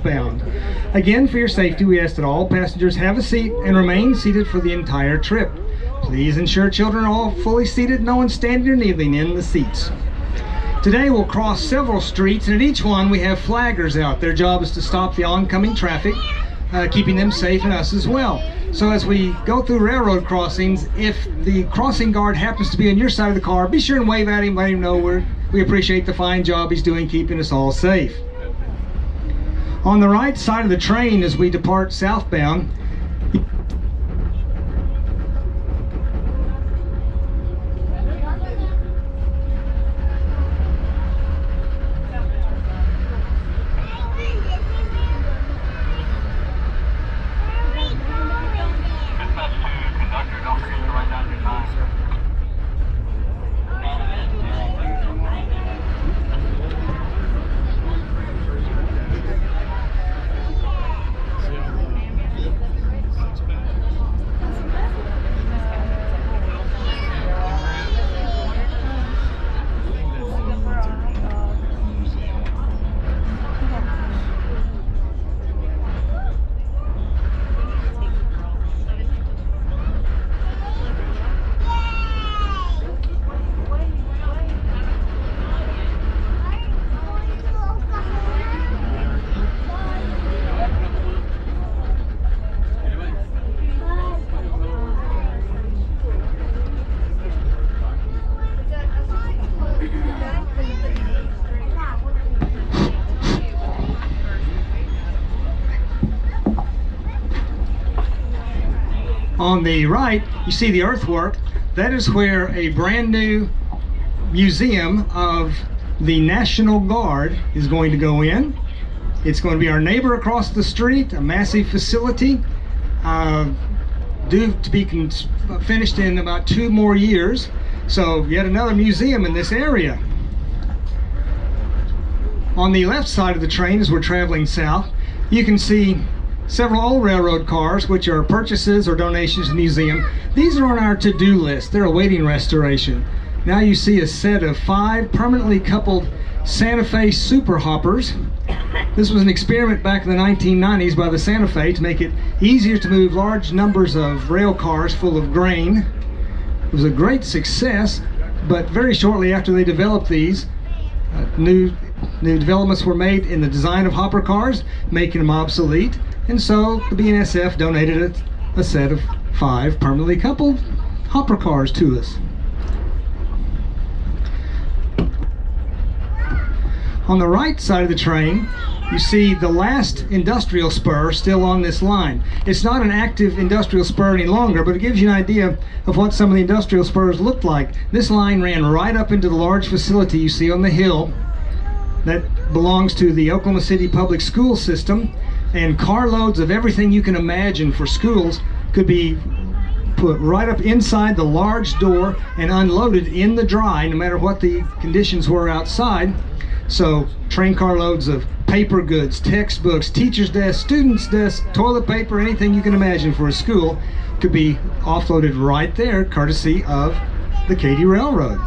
southbound. Again, for your safety, we ask that all passengers have a seat and remain seated for the entire trip. Please ensure children are all fully seated, no one standing or kneeling in the seats. Today we'll cross several streets, and at each one we have flaggers out. Their job is to stop the oncoming traffic, keeping them safe and us as well. So as we go through railroad crossings, if the crossing guard happens to be on your side of the car, be sure and wave at him, let him know we appreciate the fine job he's doing keeping us all safe. On the right side of the train as we depart southbound, on the right, you see the earthwork. That is where a brand new museum of the National Guard is going to go in. It's going to be our neighbor across the street, a massive facility, due to be finished in about 2 more years. So yet another museum in this area. On the left side of the train as we're traveling south, you can see several old railroad cars, which are purchases or donations to the museum. These are on our to-do list. They're awaiting restoration. Now you see a set of 5 permanently coupled Santa Fe super hoppers. This was an experiment back in the 1990s by the Santa Fe to make it easier to move large numbers of rail cars full of grain. It was a great success, but very shortly after they developed these, new developments were made in the design of hopper cars, making them obsolete. And so the BNSF donated a set of 5 permanently coupled hopper cars to us. On the right side of the train, you see the last industrial spur still on this line. It's not an active industrial spur any longer, but it gives you an idea of what some of the industrial spurs looked like. This line ran right up into the large facility you see on the hill that belongs to the Oklahoma City public school system, and carloads of everything you can imagine for schools could be put right up inside the large door and unloaded in the dry, no matter what the conditions were outside. So train carloads of paper goods, textbooks, teachers' desks, students' desks, toilet paper, anything you can imagine for a school could be offloaded right there, courtesy of the Katy Railroad.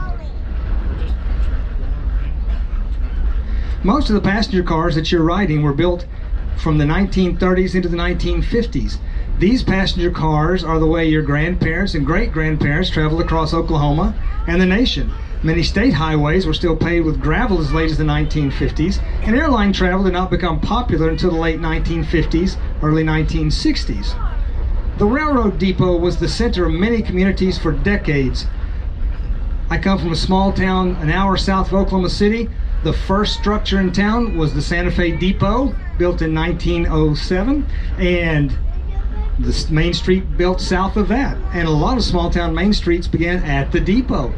Most of the passenger cars that you're riding were built from the 1930s into the 1950s. These passenger cars are the way your grandparents and great-grandparents traveled across Oklahoma and the nation. Many state highways were still paved with gravel as late as the 1950s, and airline travel did not become popular until the late 1950s, early 1960s. The railroad depot was the center of many communities for decades. I come from a small town an hour south of Oklahoma City. The first structure in town was the Santa Fe Depot, built in 1907, and the main street built south of that. And a lot of small town main streets began at the depot.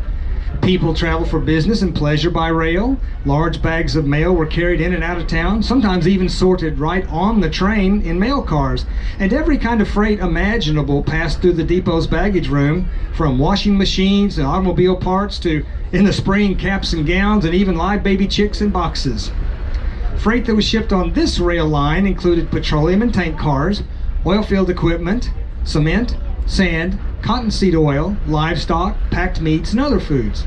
People traveled for business and pleasure by rail. Large bags of mail were carried in and out of town, sometimes even sorted right on the train in mail cars. And every kind of freight imaginable passed through the depot's baggage room, from washing machines and automobile parts to, in the spring, caps and gowns and even live baby chicks in boxes. Freight that was shipped on this rail line included petroleum and tank cars, oil field equipment, cement, sand, cottonseed oil, livestock, packed meats, and other foods.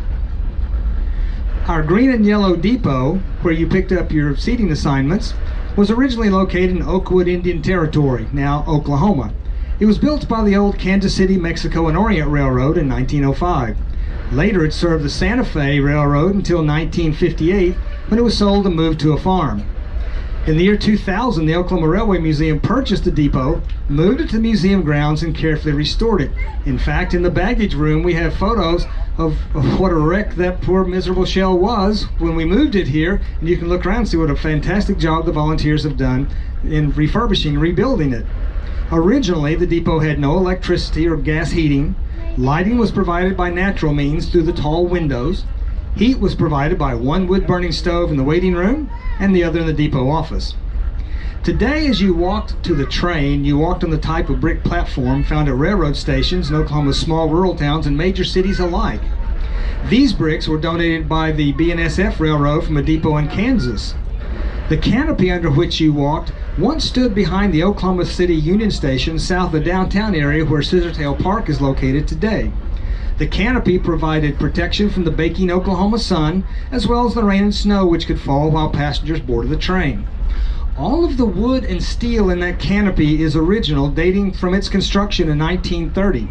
Our green and yellow depot, where you picked up your seating assignments, was originally located in Oakwood Indian Territory, now Oklahoma. It was built by the old Kansas City, Mexico and Orient Railroad in 1905. Later it served the Santa Fe Railroad until 1958, when it was sold and moved to a farm. In the year 2000, the Oklahoma Railway Museum purchased the depot, moved it to the museum grounds, and carefully restored it. In fact, in the baggage room, we have photos of what a wreck that poor miserable shell was when we moved it here, and you can look around and see what a fantastic job the volunteers have done in refurbishing and rebuilding it. Originally, the depot had no electricity or gas heating. Lighting was provided by natural means through the tall windows. Heat was provided by one wood-burning stove in the waiting room and the other in the depot office. Today, as you walked to the train, you walked on the type of brick platform found at railroad stations in Oklahoma's small rural towns and major cities alike. These bricks were donated by the BNSF Railroad from a depot in Kansas. The canopy under which you walked once stood behind the Oklahoma City Union Station south of the downtown area where Scissortail Park is located today. The canopy provided protection from the baking Oklahoma sun, as well as the rain and snow which could fall while passengers boarded the train. All of the wood and steel in that canopy is original, dating from its construction in 1930.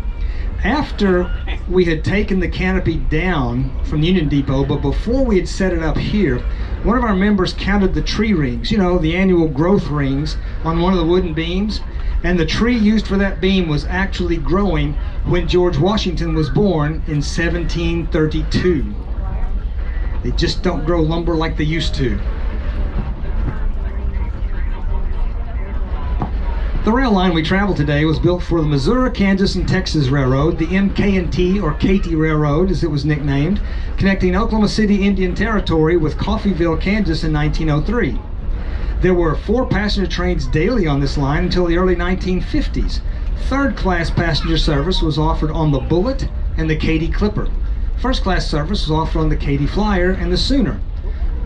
After we had taken the canopy down from Union Depot, but before we had set it up here, one of our members counted the tree rings, you know, the annual growth rings on one of the wooden beams. And the tree used for that beam was actually growing when George Washington was born in 1732. They just don't grow lumber like they used to. The rail line we travel today was built for the Missouri, Kansas, and Texas Railroad, the MKT or Katy Railroad as it was nicknamed, connecting Oklahoma City, Indian Territory with Coffeyville, Kansas in 1903. There were 4 passenger trains daily on this line until the early 1950s. Third-class passenger service was offered on the Bullet and the Katy Clipper. First-class service was offered on the Katy Flyer and the Sooner.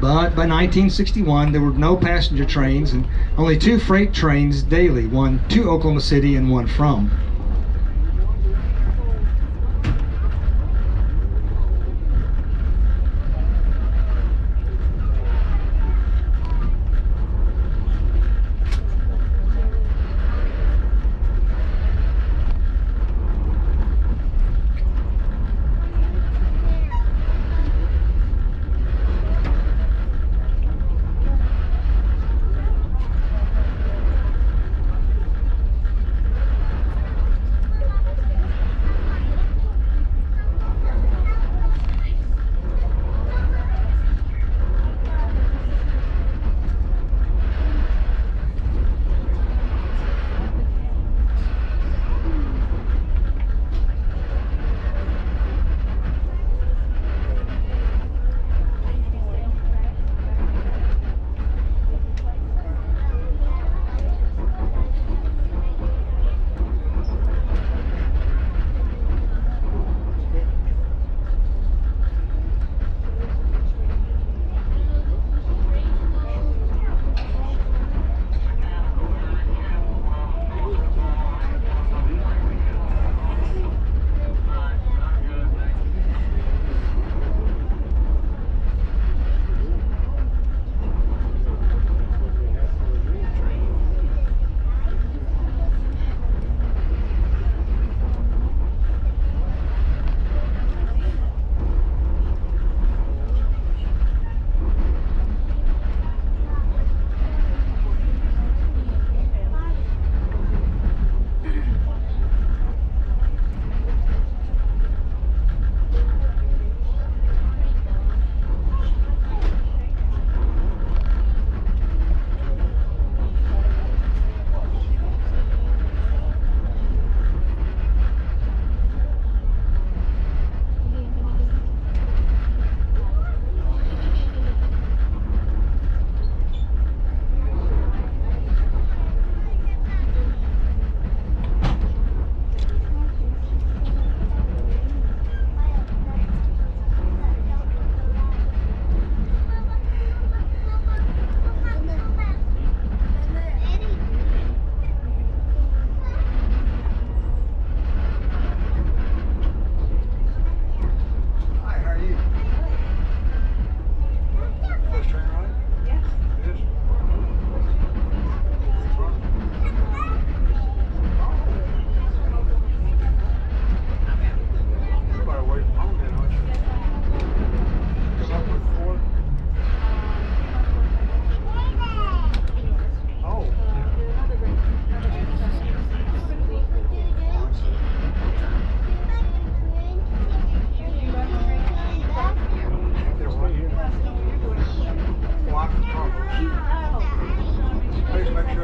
But by 1961, there were no passenger trains and only 2 freight trains daily, one to Oklahoma City and one from.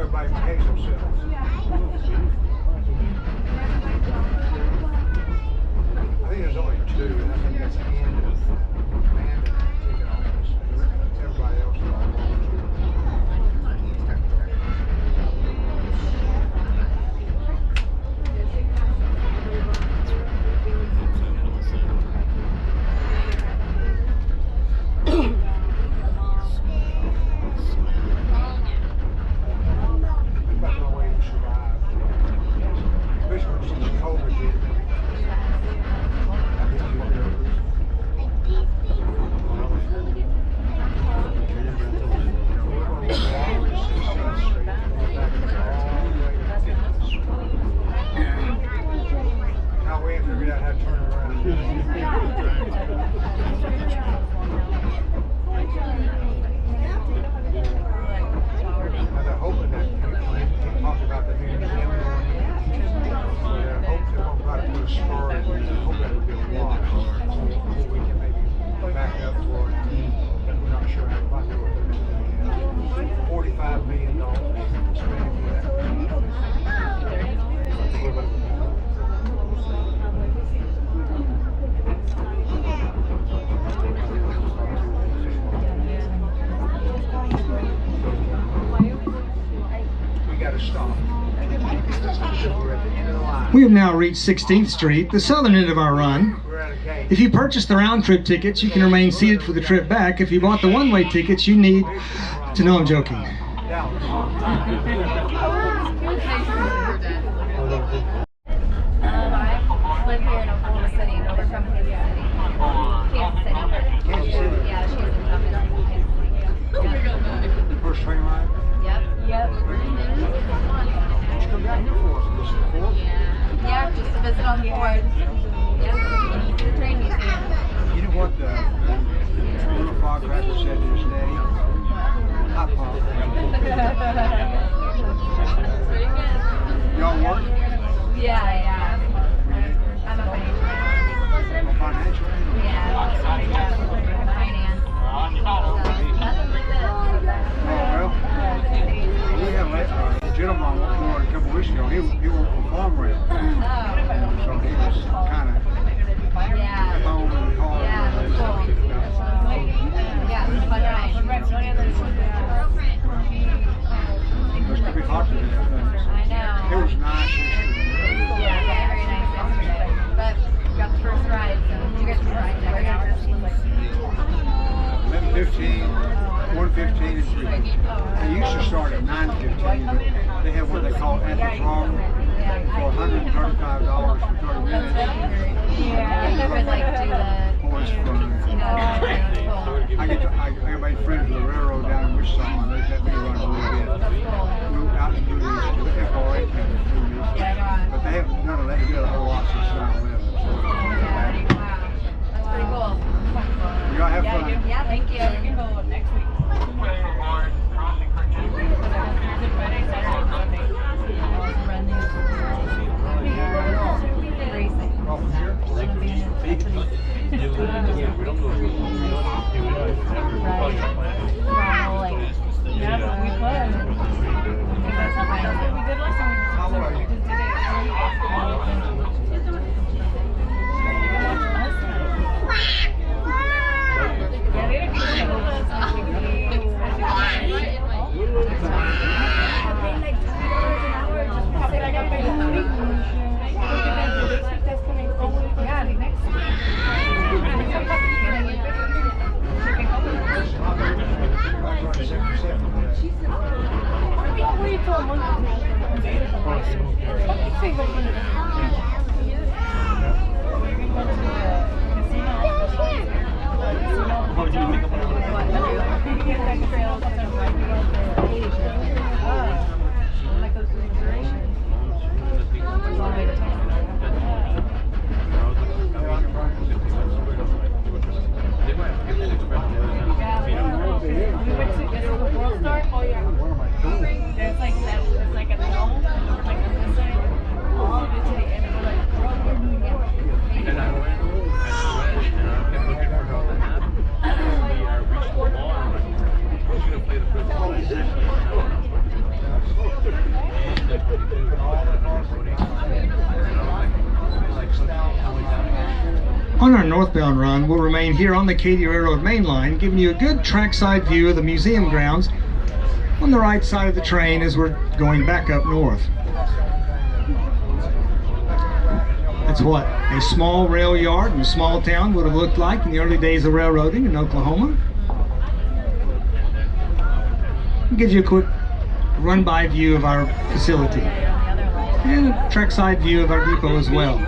everybody pays themselves. I think there's only two, and I think that's Andy and ticket office. Everybody else is all volunteer. That's the way to survive. Especially since COVID hit. Now we ain't figured out how to turn around. Now they're hoping that we talked about the new gym. They're hoping they'll try to put a spur in it. I hope that would be a wash. So we can maybe back up for it. We're not sure how to find out what they're doing. $45 million spending for that. We got to stop. We're at the end of the line. We have now reached 16th Street, the southern end of our run. We're at a gate. If you purchase the round trip tickets, you can remain seated for the trip back. If you bought the one-way tickets, you need to know I'm joking. Dallas. I live here in Oklahoma City, but we're from Kansas City. Kansas City. Yeah, she's in Kansas City. First train ride. Yep. Let's come down here for us. This is the fourth. Yeah, just to visit on the board. Yep. The train museum. You know what the little firecracker said to his daddy? Hot pop. Y'all work? Yeah. I'm a financial analyst. Financial? Yeah, finance. Nothing like this. Oh, well, we have a gentleman on board a couple weeks ago. He worked for Farm Rail. Oh. So he was kind of Yeah. home in the car. Yeah, that's cool. Yeah, it's a fun ride. It's going to be hot today, I think. I know. It was nice yesterday. Yeah, very nice yesterday. But we got the first ride, so you guys can ride there. 11:15, 1:15, and 3. They used to start at 9:15, but they have what they call at the throttle for $135 for 30 minutes. Yeah, you would like do the, Oh, it's fun. cool. I made friends with the railroad down in Wichita, and they let me run a little bit. We went out and do these to the FRA campus, but they haven't done it. They did a whole lot since 9/11. Wow, that's pretty cool. Y'all have fun. Yeah, thank you. We can go next week. Off of here? How old are you? On our northbound run, we'll remain here on the Katy Railroad main line, giving you a good trackside view of the museum grounds on the right side of the train as we're going back up north. That's what a small rail yard in a small town would have looked like in the early days of railroading in Oklahoma. It gives you a quick run-by view of our facility and a trackside view of our depot as well.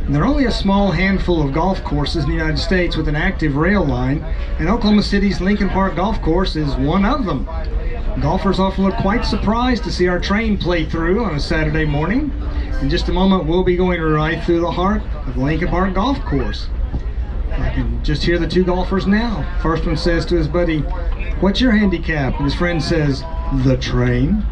There are only a small handful of golf courses in the United States with an active rail line, and Oklahoma City's Lincoln Park Golf Course is one of them. Golfers often look quite surprised to see our train play through on a Saturday morning. In just a moment, we'll be going right through the heart of the Lincoln Park Golf Course. I can just hear the two golfers now. First one says to his buddy, "What's your handicap?" And his friend says, "The train."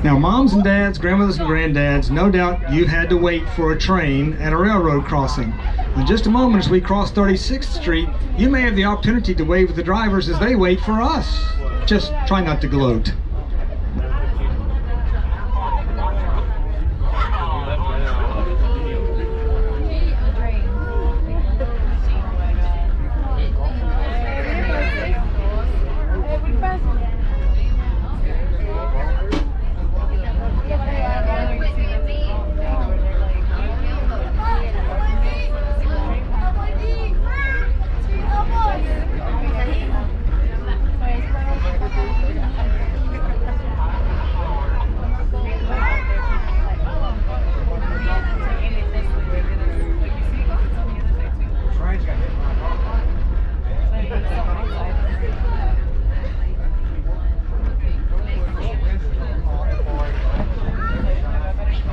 Now, moms and dads, grandmothers and granddads, no doubt you've had to wait for a train at a railroad crossing. In just a moment, as we cross 36th Street, you may have the opportunity to wave at the drivers as they wait for us. Just try not to gloat.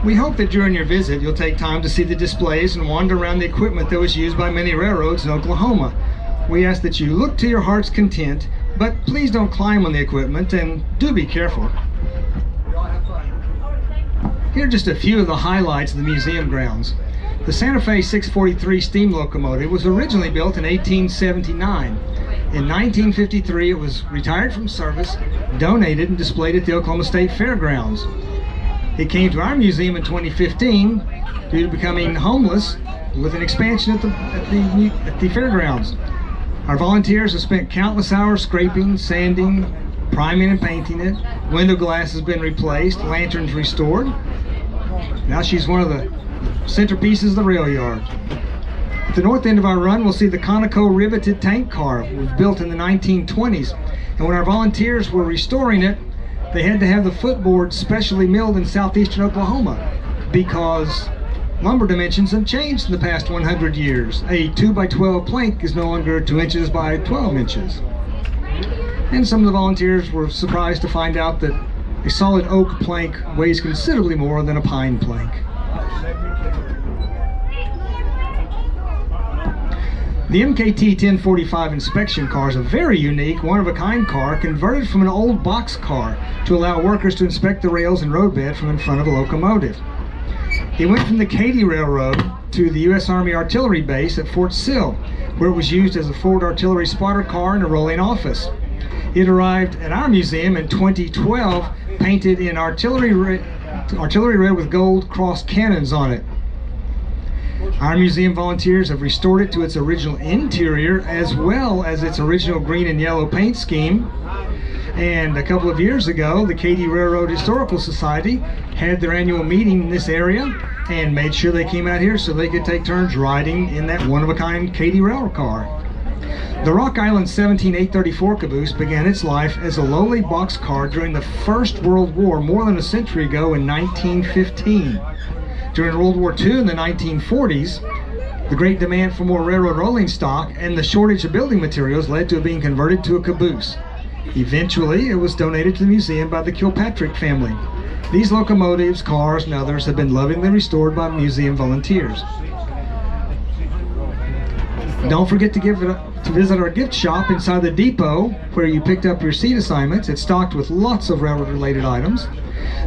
We hope that during your visit you'll take time to see the displays and wander around the equipment that was used by many railroads in Oklahoma. We ask that you look to your heart's content, but please don't climb on the equipment, and do be careful. Here are just a few of the highlights of the museum grounds. The Santa Fe 643 steam locomotive was originally built in 1879. In 1953, it was retired from service, donated, and displayed at the Oklahoma State Fairgrounds. It came to our museum in 2015 due to becoming homeless with an expansion at the fairgrounds. Our volunteers have spent countless hours scraping, sanding, priming and painting it. Window glass has been replaced, lanterns restored. Now she's one of the centerpieces of the rail yard. At the north end of our run, we'll see the Conoco riveted tank car. It was built in the 1920s, and when our volunteers were restoring it, they had to have the footboard specially milled in southeastern Oklahoma because lumber dimensions have changed in the past 100 years. A 2x12 plank is no longer 2 inches by 12 inches. And some of the volunteers were surprised to find out that a solid oak plank weighs considerably more than a pine plank. The MKT 1045 inspection car is a very unique, one-of-a-kind car converted from an old box car to allow workers to inspect the rails and roadbed from in front of a locomotive. It went from the Katy Railroad to the U.S. Army Artillery Base at Fort Sill, where it was used as a forward artillery spotter car and a rolling office. It arrived at our museum in 2012, painted in artillery red with gold cross cannons on it. Our museum volunteers have restored it to its original interior as well as its original green and yellow paint scheme. And a couple of years ago, the Katy Railroad Historical Society had their annual meeting in this area and made sure they came out here so they could take turns riding in that one-of-a-kind Katy Railroad car. The Rock Island 17834 caboose began its life as a lowly boxcar during the First World War more than a century ago in 1915. During World War II in the 1940s, the great demand for more railroad rolling stock and the shortage of building materials led to it being converted to a caboose. Eventually, it was donated to the museum by the Kilpatrick family. These locomotives, cars, and others have been lovingly restored by museum volunteers. Don't forget to visit our gift shop inside the depot where you picked up your seat assignments. It's stocked with lots of railroad-related items.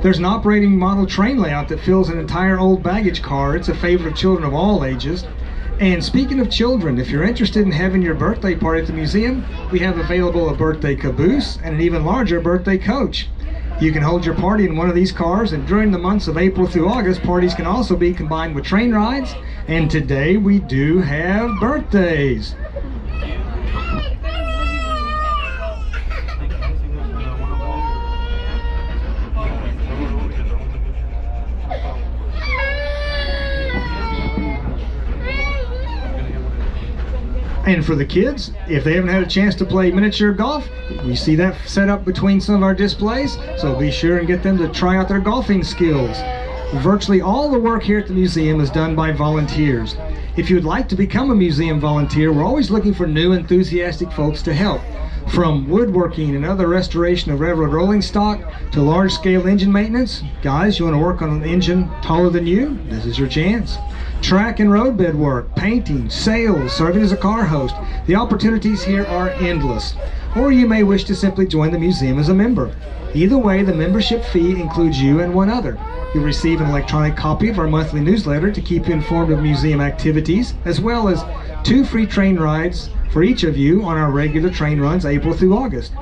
There's an operating model train layout that fills an entire old baggage car. It's a favorite of children of all ages. And speaking of children, if you're interested in having your birthday party at the museum, we have available a birthday caboose and an even larger birthday coach. You can hold your party in one of these cars, and during the months of April through August, parties can also be combined with train rides. And today we do have birthdays. And for the kids, if they haven't had a chance to play miniature golf, we see that set up between some of our displays, so be sure and get them to try out their golfing skills. Virtually all the work here at the museum is done by volunteers. If you would like to become a museum volunteer, we're always looking for new enthusiastic folks to help. From woodworking and other restoration of railroad rolling stock to large-scale engine maintenance. Guys, you want to work on an engine taller than you? This is your chance. Track and roadbed work, painting, sales, serving as a car host. The opportunities here are endless. Or you may wish to simply join the museum as a member. Either way, the membership fee includes you and one other. You'll receive an electronic copy of our monthly newsletter to keep you informed of museum activities, as well as 2 free train rides for each of you on our regular train runs April through August.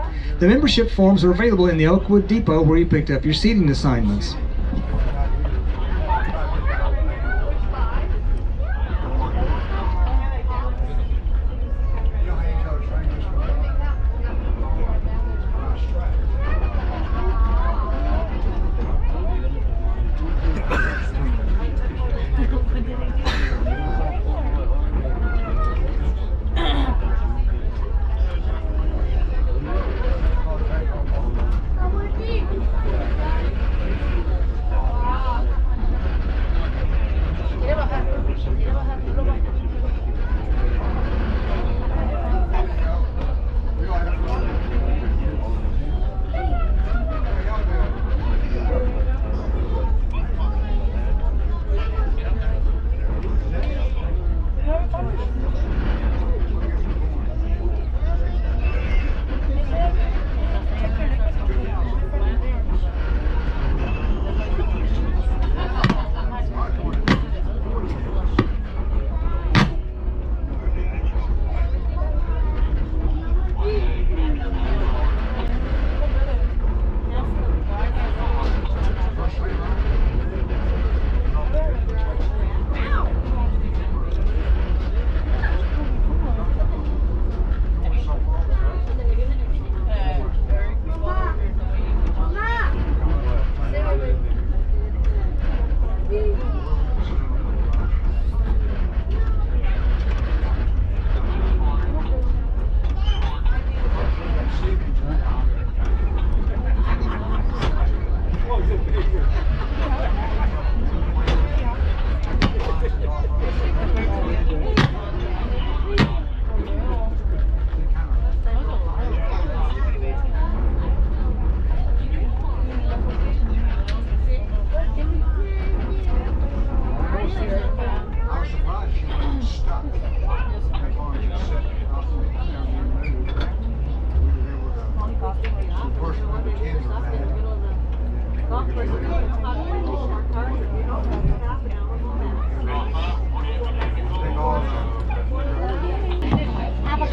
The membership forms are available in the Oakwood Depot where you picked up your seating assignments.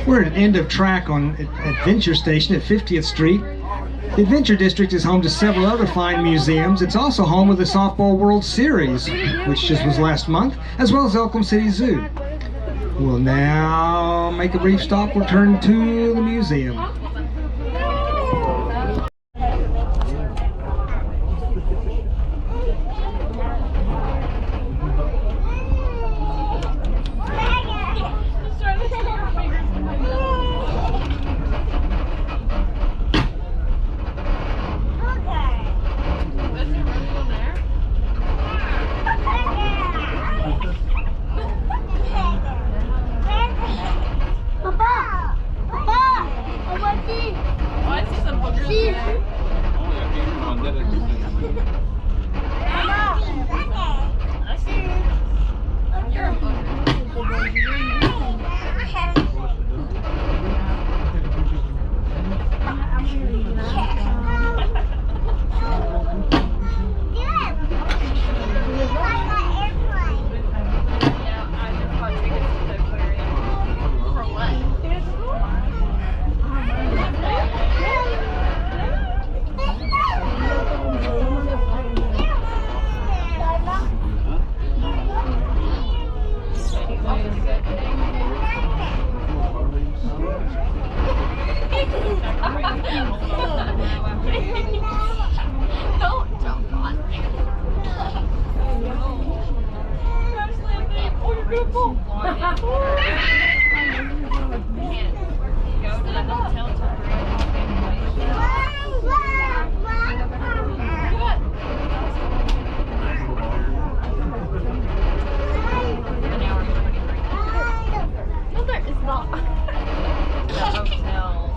We're at an end of track on Adventure Station at 50th Street. The Adventure District is home to several other fine museums. It's also home of the Softball World Series, which just was last month, as well as Elkhorn City Zoo. We'll now make a brief stop. Return to the museum. Don't jump on me. Oh, you're gonna fall. Can't go to the hotel till 3 o'clock anyway. An hour and 23. No, there is not. The hotel.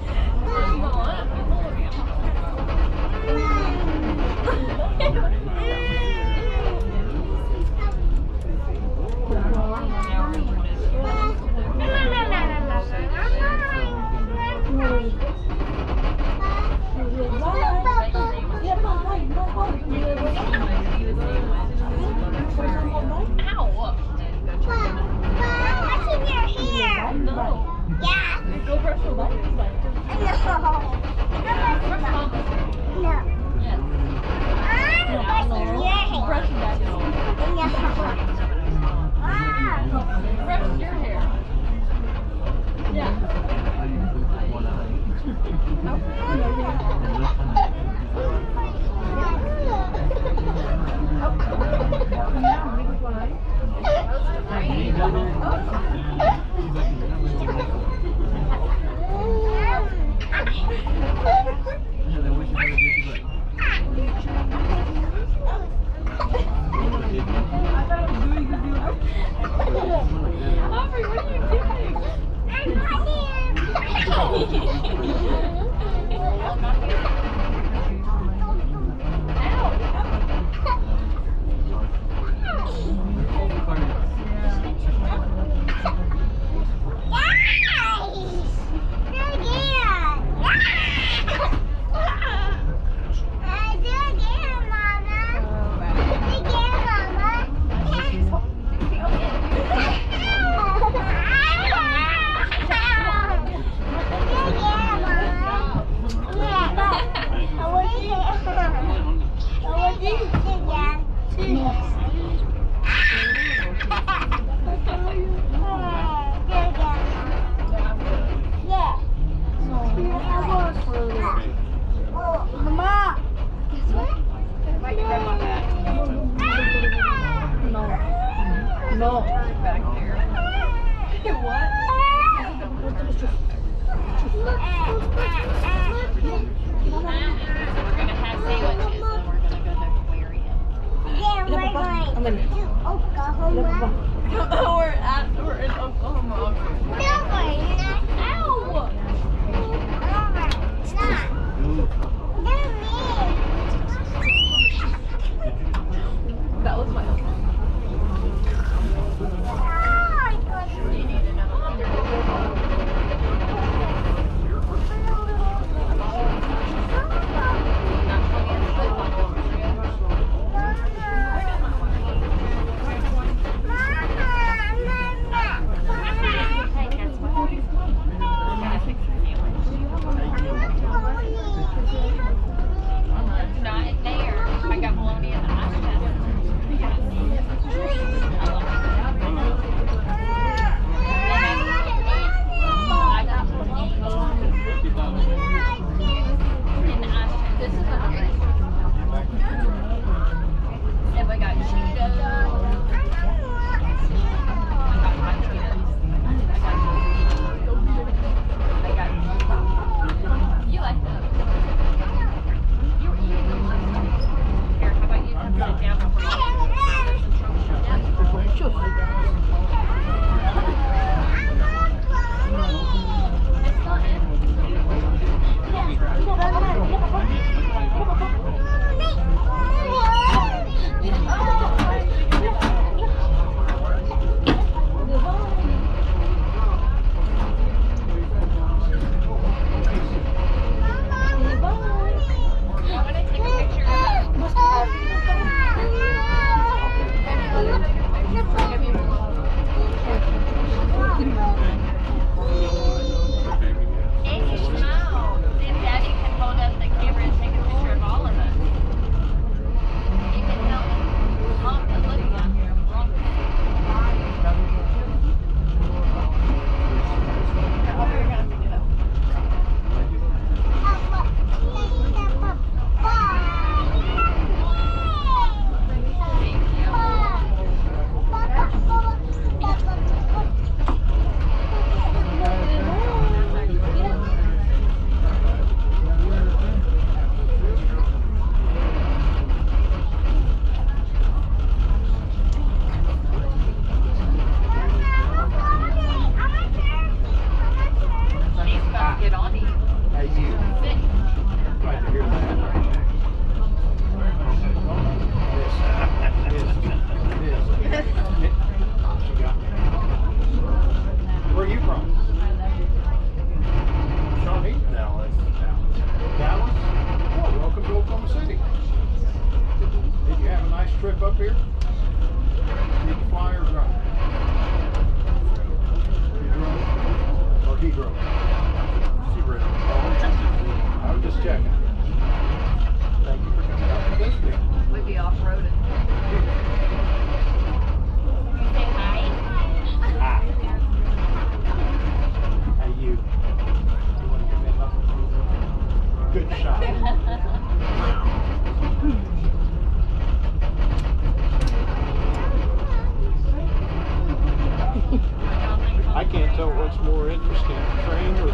So what's more interesting, the train or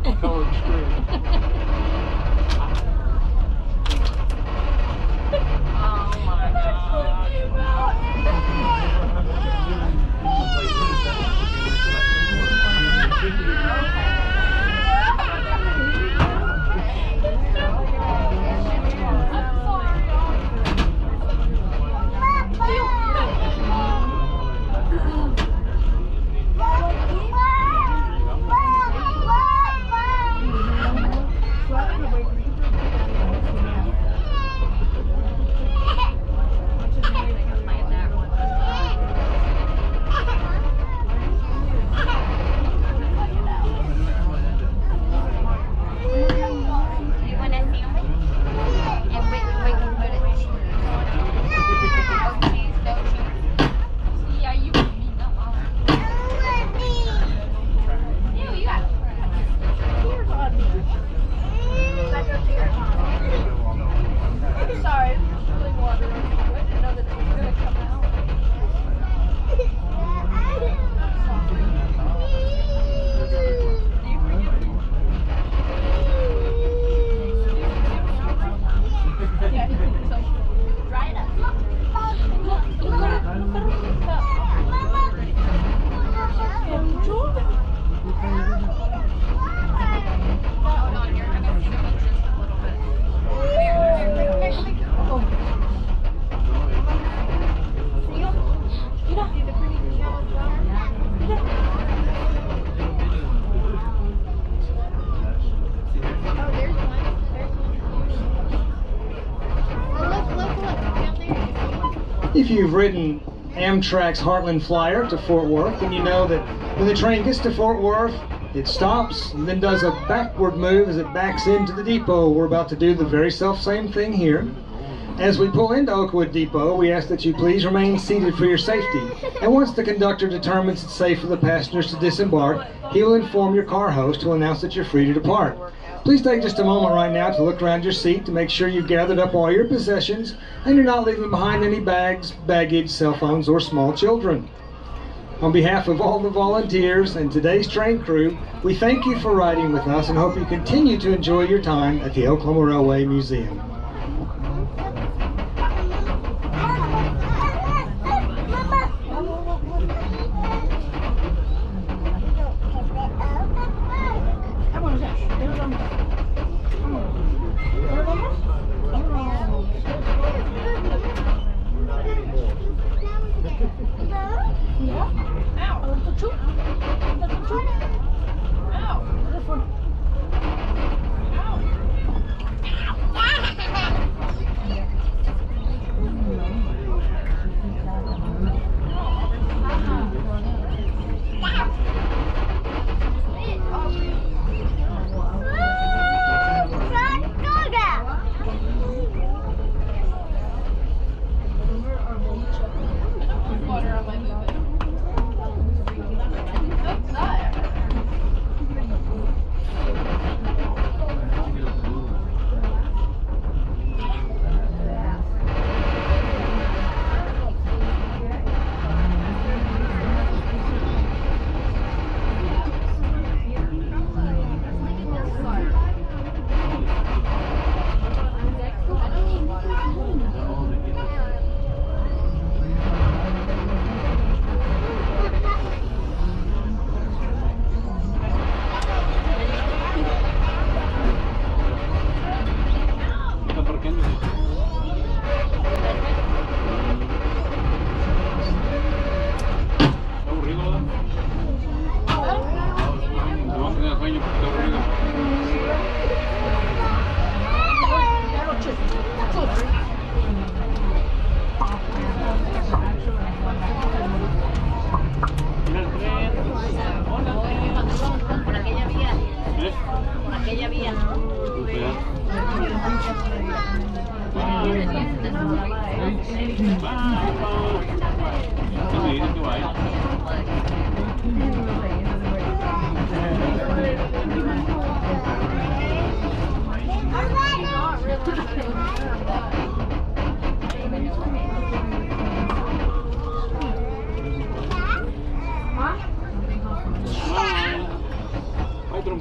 the colored screen? Oh my If you've ridden Amtrak's Heartland Flyer to Fort Worth, then you know that when the train gets to Fort Worth, it stops and then does a backward move as it backs into the depot. We're about to do the very self-same thing here. As we pull into Oakwood Depot, we ask that you please remain seated for your safety. And once the conductor determines it's safe for the passengers to disembark, he will inform your car host, who will announce that you're free to depart. Please take just a moment right now to look around your seat to make sure you've gathered up all your possessions and you're not leaving behind any bags, baggage, cell phones, or small children. On behalf of all the volunteers and today's train crew, we thank you for riding with us and hope you continue to enjoy your time at the Oklahoma Railway Museum.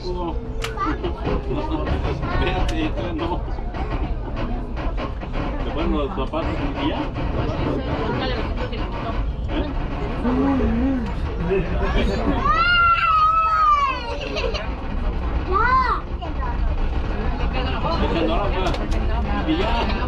pudo. Espérate, no. ¿Te ponen los zapatos y ya? Y ya.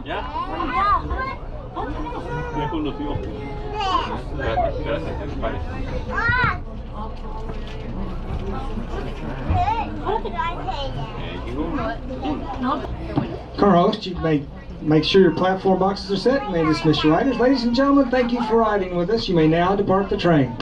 ¿Ya? Ya conoció. Gracias, gracias, vale. Car host, you may make sure your platform boxes are set. You may dismiss your riders. Ladies and gentlemen, thank you for riding with us. You may now depart the train.